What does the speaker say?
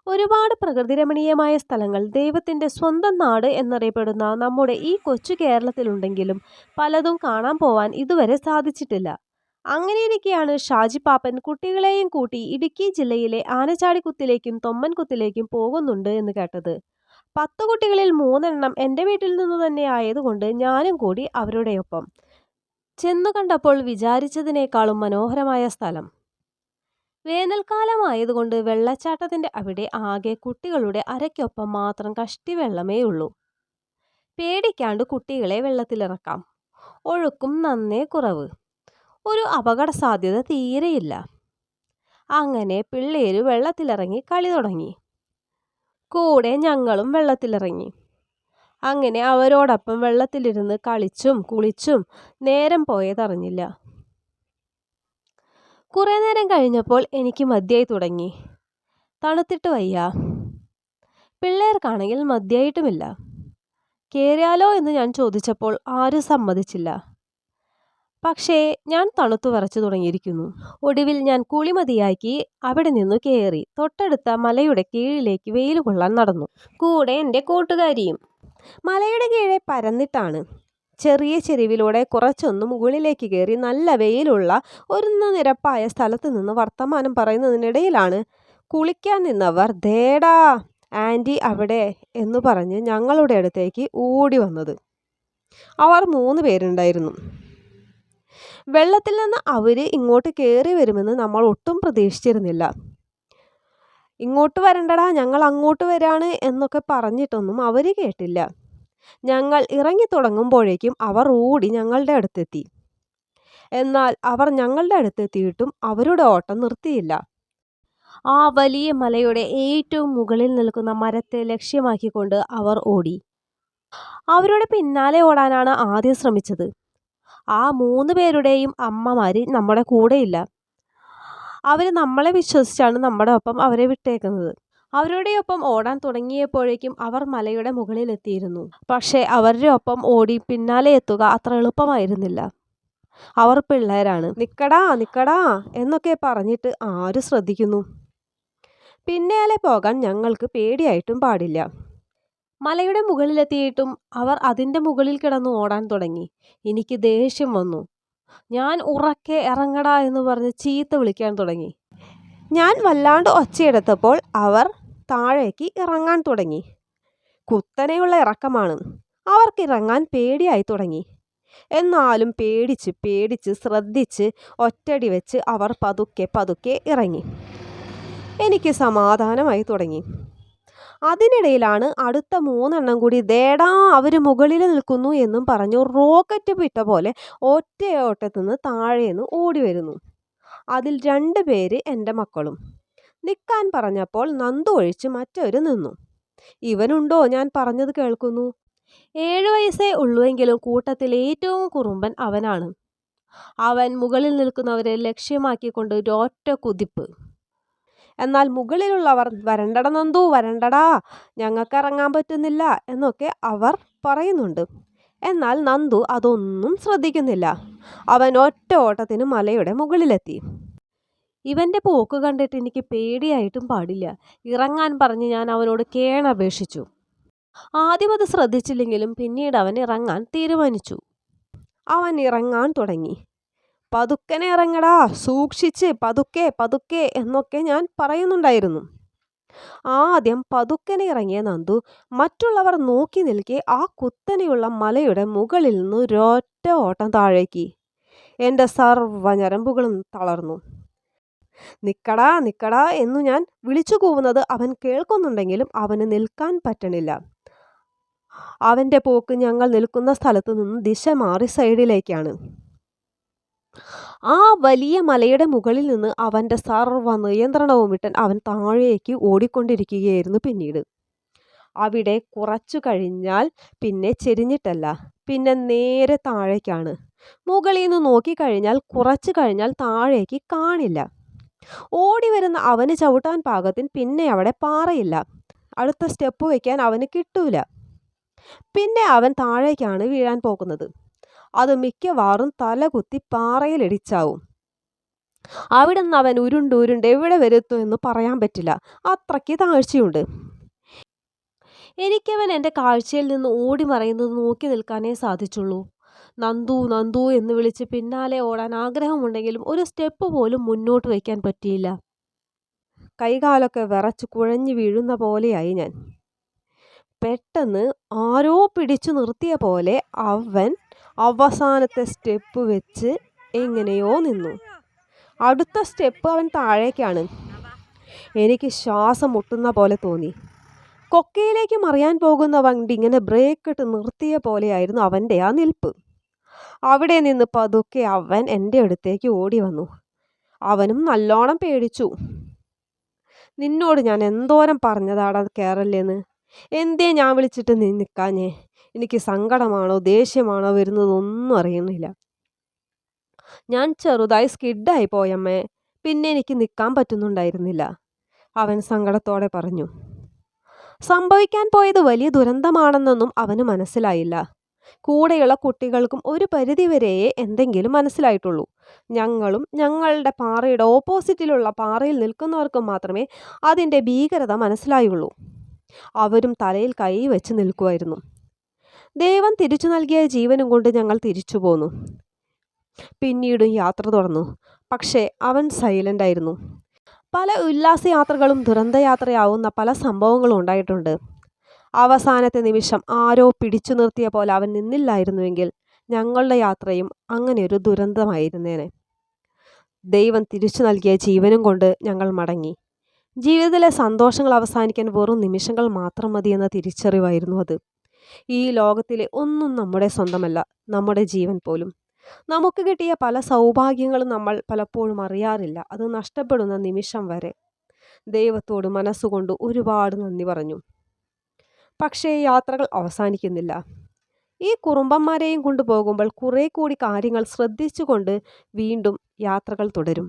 ഒരുപാട് പ്രകൃതിരമണീയമായ സ്ഥലങ്ങൾ ദൈവത്തിൻ്റെ സ്വന്തം നാട് എന്നറിയപ്പെടുന്ന നമ്മുടെ ഈ കൊച്ചു കേരളത്തിലുണ്ടെങ്കിലും പലതും കാണാൻ പോവാൻ ഇതുവരെ സാധിച്ചിട്ടില്ല. അങ്ങനെയിരിക്കെയാണ് ഷാജി പാപ്പൻ കുട്ടികളെയും കൂട്ടി ഇടുക്കി ജില്ലയിലെ ആനച്ചാടിക്കുത്തിലേക്കും തൊമ്മൻകുത്തിലേക്കും പോകുന്നുണ്ട് എന്ന് കേട്ടത്. 10 കുട്ടികളിൽ 3 എൻ്റെ വീട്ടിൽ നിന്നു തന്നെ ആയതുകൊണ്ട് ഞാനും കൂടി അവരുടെയൊപ്പം ചെന്നു കണ്ടപ്പോൾ വിചാരിച്ചതിനേക്കാളും മനോഹരമായ സ്ഥലം. വേനൽക്കാലമായതുകൊണ്ട് വെള്ളച്ചാട്ടത്തിന്റെ അവിടെ ആകെ കുട്ടികളുടെ അരയ്ക്കൊപ്പം മാത്രം കഷ്ടി വെള്ളമേ ഉള്ളൂ. പേടിക്കാണ്ട് കുട്ടികളെ വെള്ളത്തിലിറക്കാം. ഒഴുക്കും നന്നേ കുറവ്. ഒരു അപകട സാധ്യത തീരെയില്ല. അങ്ങനെ പിള്ളേര് വെള്ളത്തിലിറങ്ങി കളി തുടങ്ങി. കൂടെ ഞങ്ങളും വെള്ളത്തിലിറങ്ങി. അങ്ങനെ അവരോടൊപ്പം വെള്ളത്തിലിരുന്ന് കളിച്ചും കുളിച്ചും നേരം പോയതറിഞ്ഞില്ല. കുറേ നേരം കഴിഞ്ഞപ്പോൾ എനിക്ക് മതിയായി തുടങ്ങി. തണുത്തിട്ട് വയ്യ. പിള്ളേർക്കാണെങ്കിൽ മതിയായിട്ടുമില്ല. കേറിയാലോ എന്ന് ഞാൻ ചോദിച്ചപ്പോൾ ആരും സമ്മതിച്ചില്ല. പക്ഷേ ഞാൻ തണുത്തു വിറച്ചു തുടങ്ങിയിരിക്കുന്നു. ഒടുവിൽ ഞാൻ കുളി മതിയാക്കി അവിടെ നിന്നു കയറി തൊട്ടടുത്ത മലയുടെ കീഴിലേക്ക് വെയിൽ കൊള്ളാൻ നടന്നു. കൂടെ എൻ്റെ കൂട്ടുകാരിയും. മലയുടെ കീഴെ പരന്നിട്ടാണ്. ചെറിയ ചെരിവിലൂടെ കുറച്ചൊന്ന് മുകളിലേക്ക് കയറി നല്ല വെയിലുള്ള ഒരു നിരപ്പായ സ്ഥലത്ത് നിന്ന് വർത്തമാനം പറയുന്നതിനിടയിലാണ് കുളിക്കാൻ നിന്നവർ ദേടാ ആൻറ്റി അവിടെ എന്ന് പറഞ്ഞ് ഞങ്ങളുടെ അടുത്തേക്ക് ഓടി വന്നത്. അവർ 3 പേരുണ്ടായിരുന്നു. വെള്ളത്തിൽ നിന്ന് അവർ ഇങ്ങോട്ട് കയറി വരുമെന്ന് നമ്മൾ ഒട്ടും പ്രതീക്ഷിച്ചിരുന്നില്ല. ഇങ്ങോട്ട് വരണ്ടടാ ഞങ്ങൾ അങ്ങോട്ട് വരാണ് എന്നൊക്കെ പറഞ്ഞിട്ടൊന്നും അവർ കേട്ടില്ല. ഞങ്ങൾ ഇറങ്ങി തുടങ്ങുമ്പോഴേക്കും അവർ ഓടി ഞങ്ങളുടെ അടുത്തെത്തി. എന്നാൽ അവർ ഞങ്ങളുടെ അടുത്തെത്തിയിട്ടും അവരുടെ ഓട്ടം നിർത്തിയില്ല. ആ വലിയ മലയുടെ ഏറ്റവും മുകളിൽ നിൽക്കുന്ന മരത്തെ ലക്ഷ്യമാക്കിക്കൊണ്ട് അവർ ഓടി. അവരുടെ പിന്നാലെ ഓടാനാണ് ആദ്യം ശ്രമിച്ചത്. ആ 3 പേരുടെയും അമ്മമാര് നമ്മുടെ കൂടെയില്ല. അവർ നമ്മളെ വിശ്വസിച്ചാണ് നമ്മുടെ ഒപ്പം അവരെ വിട്ടേക്കുന്നത്. അവരുടെ ഒപ്പം ഓടാൻ തുടങ്ങിയപ്പോഴേക്കും അവർ മലയുടെ മുകളിലെത്തിയിരുന്നു. പക്ഷേ അവരുടെ ഒപ്പം ഓടി പിന്നാലെ എത്തുക അത്ര എളുപ്പമായിരുന്നില്ല. അവർ പിള്ളേരാണ്. നിക്കടാ നിക്കടാ എന്നൊക്കെ പറഞ്ഞിട്ട് ആര് ശ്രദ്ധിക്കുന്നു. പിന്നാലെ പോകാൻ ഞങ്ങൾക്ക് പേടിയായിട്ടും പാടില്ല. മലയുടെ മുകളിലെത്തിയിട്ടും അവർ അതിൻ്റെ മുകളിൽ കിടന്ന് ഓടാൻ തുടങ്ങി. എനിക്ക് ദേഷ്യം വന്നു. ഞാൻ ഉറക്കെ ഇറങ്ങടാ എന്ന് പറഞ്ഞ് ചീത്ത വിളിക്കാൻ തുടങ്ങി. ഞാൻ വല്ലാണ്ട് ഒച്ചയെടുത്തപ്പോൾ അവർ താഴേക്ക് ഇറങ്ങാൻ തുടങ്ങി. കുത്തനെയുള്ള ഇറക്കമാണ്. അവർക്ക് ഇറങ്ങാൻ പേടിയായി തുടങ്ങി. എന്നാലും പേടിച്ച് പേടിച്ച് ശ്രദ്ധിച്ച് ഒറ്റടി വെച്ച് അവർ പതുക്കെ പതുക്കെ ഇറങ്ങി. എനിക്ക് സമാധാനമായി തുടങ്ങി. അതിനിടയിലാണ് അടുത്ത 3 കൂടി ദേടാ അവർ മുകളിൽ നിൽക്കുന്നു എന്നും പറഞ്ഞു റോക്കറ്റ് വിട്ട പോലെ ഒറ്റയോട്ടത്തുനിന്ന് താഴേന്ന് ഓടി വരുന്നു. അതിൽ 2 പേര് എൻ്റെ മക്കളും. നിൽക്കാൻ പറഞ്ഞപ്പോൾ നന്ദു ഒഴിച്ച് മറ്റവർ നിന്നു. ഇവനുണ്ടോ ഞാൻ പറഞ്ഞത് കേൾക്കുന്നു. 7 വയസ്സേ ഉള്ളുവെങ്കിലും കൂട്ടത്തിൽ ഏറ്റവും കുറുമ്പൻ അവനാണ്. അവൻ മുകളിൽ നിൽക്കുന്നവരെ ലക്ഷ്യമാക്കിക്കൊണ്ട് ഒരൊറ്റ കുതിപ്പ്. എന്നാൽ മുകളിലുള്ളവർ വരണ്ടട നന്ദു വരണ്ടടാ ഞങ്ങൾക്ക് ഇറങ്ങാൻ പറ്റുന്നില്ല എന്നൊക്കെ അവർ പറയുന്നുണ്ട്. എന്നാൽ നന്ദു അതൊന്നും ശ്രദ്ധിക്കുന്നില്ല. അവൻ ഒറ്റ ഓട്ടത്തിന് മലയുടെ മുകളിലെത്തി. ഇവൻ്റെ പോക്ക് കണ്ടിട്ട് എനിക്ക് പേടിയായിട്ടും പാടില്ല. ഇറങ്ങാൻ പറഞ്ഞ് ഞാൻ അവനോട് കേണപേക്ഷിച്ചു. ആദ്യം അത് ശ്രദ്ധിച്ചില്ലെങ്കിലും പിന്നീട് അവൻ ഇറങ്ങാൻ തീരുമാനിച്ചു. അവൻ ഇറങ്ങാൻ തുടങ്ങി. പതുക്കനെ ഇറങ്ങടാ സൂക്ഷിച്ച് പതുക്കെ പതുക്കെ എന്നൊക്കെ ഞാൻ പറയുന്നുണ്ടായിരുന്നു. ആദ്യം പതുക്കനെ ഇറങ്ങിയ നന്ദു മറ്റുള്ളവർ നോക്കി നിൽക്കെ ആ കുത്തനെയുള്ള മലയുടെ മുകളിൽ നിന്ന് ഒരൊറ്റ ഓട്ടം താഴേക്ക്. എൻ്റെ സർവ്വ ഞരമ്പുകളും തളർന്നു. നിക്കടാ നിക്കടാ എന്നു ഞാൻ വിളിച്ചു കൂവുന്നത് അവൻ കേൾക്കുന്നുണ്ടെങ്കിലും അവന് നിൽക്കാൻ പറ്റണില്ല. അവൻ്റെ പോക്ക് ഞങ്ങൾ നിൽക്കുന്ന സ്ഥലത്തു നിന്ന് ദിശ മാറി സൈഡിലേക്കാണ്. ആ വലിയ മലയുടെ മുകളിൽ നിന്ന് അവൻ്റെ സർവ്വ നിയന്ത്രണവും വിട്ട് അവൻ താഴേക്ക് ഓടിക്കൊണ്ടിരിക്കുകയായിരുന്നു. പിന്നീട് അവിടെ കുറച്ചു കഴിഞ്ഞാൽ പിന്നെ ചെരിഞ്ഞിട്ടല്ല, പിന്നെ നേരെ താഴേക്കാണ്. മുകളിൽ നിന്ന് നോക്കിക്കഴിഞ്ഞാൽ കുറച്ചു കഴിഞ്ഞാൽ താഴേക്ക് കാണില്ല. ഓടി വരുന്ന അവന് ചവിട്ടാൻ പാകത്തിന് പിന്നെ അവിടെ പാറയില്ല. അടുത്ത സ്റ്റെപ്പ് വയ്ക്കാൻ അവന് കിട്ടൂല. പിന്നെ അവൻ താഴേക്കാണ് വീഴാൻ പോകുന്നത്. അത് മിക്കവാറും തലകുത്തി പാറയിലിടിച്ചാവും. അവിടെ നിന്ന് അവൻ ഉരുണ്ട് എവിടെ വരുത്തും എന്ന് പറയാൻ പറ്റില്ല. അത്രയ്ക്ക് താഴ്ചയുണ്ട്. എനിക്കവൻ എൻ്റെ കാഴ്ചയിൽ നിന്ന് ഓടി മറയുന്നത് നോക്കി നിൽക്കാനേ സാധിച്ചുള്ളൂ. നന്ദു നന്ദു എന്ന് വിളിച്ച് പിന്നാലെ ഓടാൻ ആഗ്രഹമുണ്ടെങ്കിലും ഒരു സ്റ്റെപ്പ് പോലും മുന്നോട്ട് വയ്ക്കാൻ പറ്റിയില്ല. കൈകാലൊക്കെ വിറച്ച് കുഴഞ്ഞു വീഴുന്ന പോലെയായി ഞാൻ. പെട്ടെന്ന് ആരോ പിടിച്ചു നിർത്തിയ പോലെ അവൻ അവസാനത്തെ സ്റ്റെപ്പ് വെച്ച് എങ്ങനെയോ നിന്നു. അടുത്ത സ്റ്റെപ്പ് അവൻ താഴേക്കാണ്. എനിക്ക് ശ്വാസം മുട്ടുന്ന പോലെ തോന്നി. കൊക്കയിലേക്ക് മറിയാൻ പോകുന്ന വണ്ടി ഇങ്ങനെ ബ്രേക്ക് ഇട്ട് നിർത്തിയ പോലെയായിരുന്നു അവൻ്റെ ആ നിൽപ്പ്. അവിടെ നിന്ന് പതുക്കെ അവൻ എൻ്റെ അടുത്തേക്ക് ഓടി വന്നു. അവനും നല്ലോണം പേടിച്ചു. നിന്നോട് ഞാൻ എന്തോരം പറഞ്ഞതാടാ കേറല്ലേന്ന്. എന്തേ ഞാൻ വിളിച്ചിട്ട് നീ നിൽക്കാഞ്ഞേ? എനിക്ക് സങ്കടമാണോ ദേഷ്യമാണോ വരുന്നതൊന്നും അറിയുന്നില്ല. ഞാൻ ചെറുതായി സ്കിഡായി പോയമ്മേ. പിന്നെ എനിക്ക് നിൽക്കാൻ പറ്റുന്നുണ്ടായിരുന്നില്ല, അവൻ സങ്കടത്തോടെ പറഞ്ഞു. സംഭവിക്കാൻ പോയത് വലിയ ദുരന്തമാണെന്നൊന്നും അവന് മനസ്സിലായില്ല. കൂടെയുള്ള കുട്ടികൾക്കും ഒരു പരിധിവരെയേ എന്തെങ്കിലും മനസ്സിലായിട്ടുള്ളൂ. ഞങ്ങളും ഞങ്ങളുടെ പാറയുടെ ഓപ്പോസിറ്റിലുള്ള പാറയിൽ നിൽക്കുന്നവർക്കും മാത്രമേ അതിൻ്റെ ഭീകരത മനസ്സിലായുള്ളൂ. അവരും തലയിൽ കൈ വെച്ച് നിൽക്കുമായിരുന്നു. ദൈവം തിരിച്ചു നൽകിയ ജീവനും കൊണ്ട് ഞങ്ങൾ തിരിച്ചു പോന്നു. പിന്നീടും യാത്ര തുടർന്നു. പക്ഷേ അവൻ സൈലൻ്റ് ആയിരുന്നു. പല ഉല്ലാസയാത്രകളും ദുരന്തയാത്രയാവുന്ന പല സംഭവങ്ങളും ഉണ്ടായിട്ടുണ്ട്. അവസാനത്തെ നിമിഷം ആരോ പിടിച്ചു നിർത്തിയ പോലെ അവൻ നിന്നില്ലായിരുന്നുവെങ്കിൽ ഞങ്ങളുടെ യാത്രയും അങ്ങനെ ഒരു ദുരന്തമായിരുന്നേനെ. ദൈവം തിരിച്ചു നൽകിയ ജീവനും കൊണ്ട് ഞങ്ങൾ മടങ്ങി. ജീവിതത്തിലെ സന്തോഷങ്ങൾ അവസാനിക്കാൻ വെറും നിമിഷങ്ങൾ മാത്രം മതിയെന്ന തിരിച്ചറിവായിരുന്നു അത്. ഈ ലോകത്തിലെ ഒന്നും നമ്മുടെ സ്വന്തമല്ല, നമ്മുടെ ജീവൻ പോലും. നമുക്ക് കിട്ടിയ പല സൗഭാഗ്യങ്ങളും നമ്മൾ പലപ്പോഴും അറിയാറില്ല, അത് നഷ്ടപ്പെടുന്ന നിമിഷം വരെ. ദൈവത്തോട് മനസ്സുകൊണ്ട് ഒരുപാട് നന്ദി പറഞ്ഞു. പക്ഷേ യാത്രകൾ അവസാനിക്കുന്നില്ല. ഈ കുറുമ്പന്മാരെയും കൊണ്ടുപോകുമ്പോൾ കുറേ കൂടി കാര്യങ്ങൾ ശ്രദ്ധിച്ചുകൊണ്ട് വീണ്ടും യാത്രകൾ തുടരും.